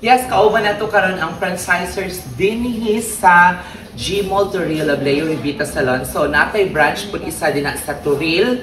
Yes, kauban na to karon ang franchisers dinhi sa Gmall Toril of Leo Rivita Salon. So natay branch pud isa din sa Toril.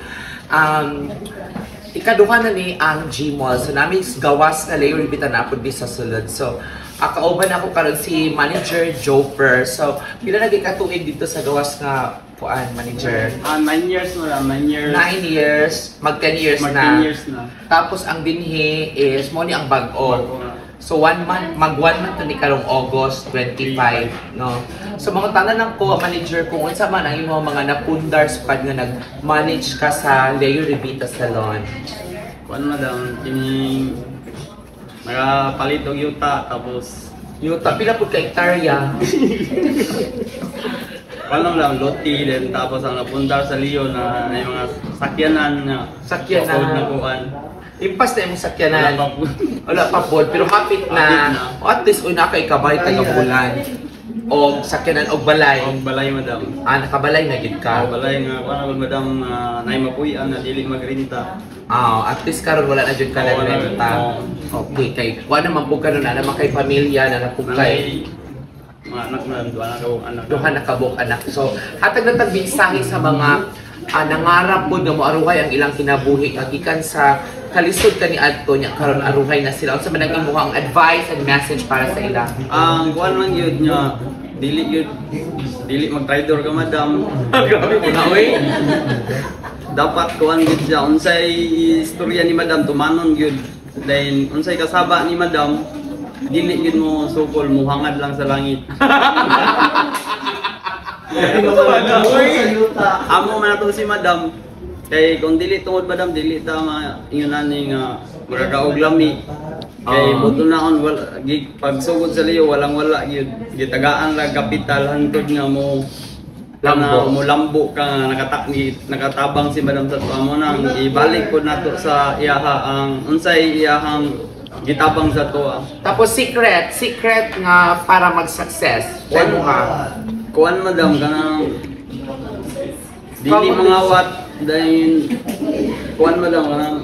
Ikaduha na ni ang Gmall. So nami gawas na Leo Rivita na pud sa sulod. So kauban ako karon si Manager Joper. So pila na gikatuig dito sa gawas nga kuan manager? 9 years na lang, 9 years. 9 years, mag 10 years Mag na. 10 years na. Tapos ang dinhi is mo ni ang bag-o. So 1 month, mag 1 month ni karong August 25, no. So mga tanan lang ko manager kung unsa man ang imong mga napundar sukad nga nag-manage ka sa Leo Rivita Salon. Kuan madam, kini nagapalit og yuta tapos Yuta pila pud ka hektarya? kuan lang loti din tapos ang napundar sa Leo na ay mga sakyanan nga Sakyanan. na kuan. Impas na yung sakyanan. Wala pa po. Wala pa po, pero hapit na. O at least uy nakay kabay taga-bulan. O sakyanan og balay. Ang balay madam. Nakabalay na gid ka. Ang balay nga kuan madam nay mapuy-an na dili magrenta. At least karon wala na jud ka na renta. Okay, kay kuha naman po karon na naman kay pamilya na napugkay. Mga anak na, anak. Duha na kabuk anak. So, hatag na tagbisahe sa mga nangarap po nga moaruhay ang ilang kinabuhi gikan sa kalisod ka ni Adto nya karon aruhay na sila. Unsa man ang imong advice and message para sa ila? Ang kuan man yun nya dili mag-trader ka madam. Grabe mo na oy. Dapat kuan gid siya unsay istorya ni madam tumanon gyud. Then unsay kasaba ni madam dili gyud mo sukol mo hangad lang sa langit. Amo man ato si madam kay kung dili tungod madam dili ta ingon ani nga magagaog lami kay buto naon wala pagsugod sa Leo walang wala gyud gitagaan lang kapital hangtod nga mo mo lambo ka nakatabang si madam sa tuwa mo nang ibalik ko nato sa iyaha ang unsay iyahang gitabang sa tuwa. Tapos secret nga para mag-success. Kuan mo ha. Kuan madam kanang dili mangawat dahil kuan madam kanang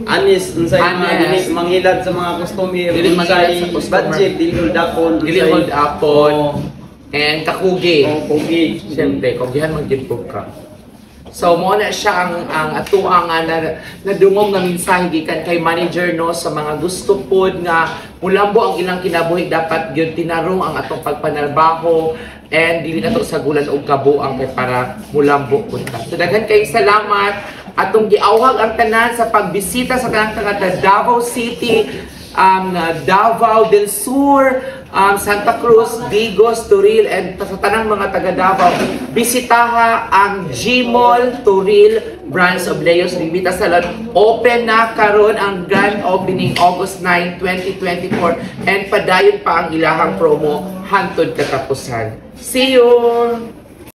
anis unsay mga manghilad sa mga customer dili manghilad sa customer budget dili dapon dili hold upon and kakugi. Kugi Siyempre kugihan mag-gipog ka. So mo na siya ang atuang nadungog nga mensahe gikan kay manager no sa mga gusto pod nga mulambo ang ilang kinabuhi dapat gyud tinarong ang atong pagpanarbaho and dili nato sa gulan og kabuang kay para mulambo pud ta. So daghan kay salamat atong giawhag ang tanan sa pagbisita sa kanang taga Davao City, Davao del Sur, Santa Cruz, Digos, Toril, and sa tanang mga taga Davao, bisitaha ang Gmall Toril branch of Leo's Rivita Salon. Open na karon ang grand opening August 9, 2024 and padayon pa ang ilahang promo hangtod katapusan. See you!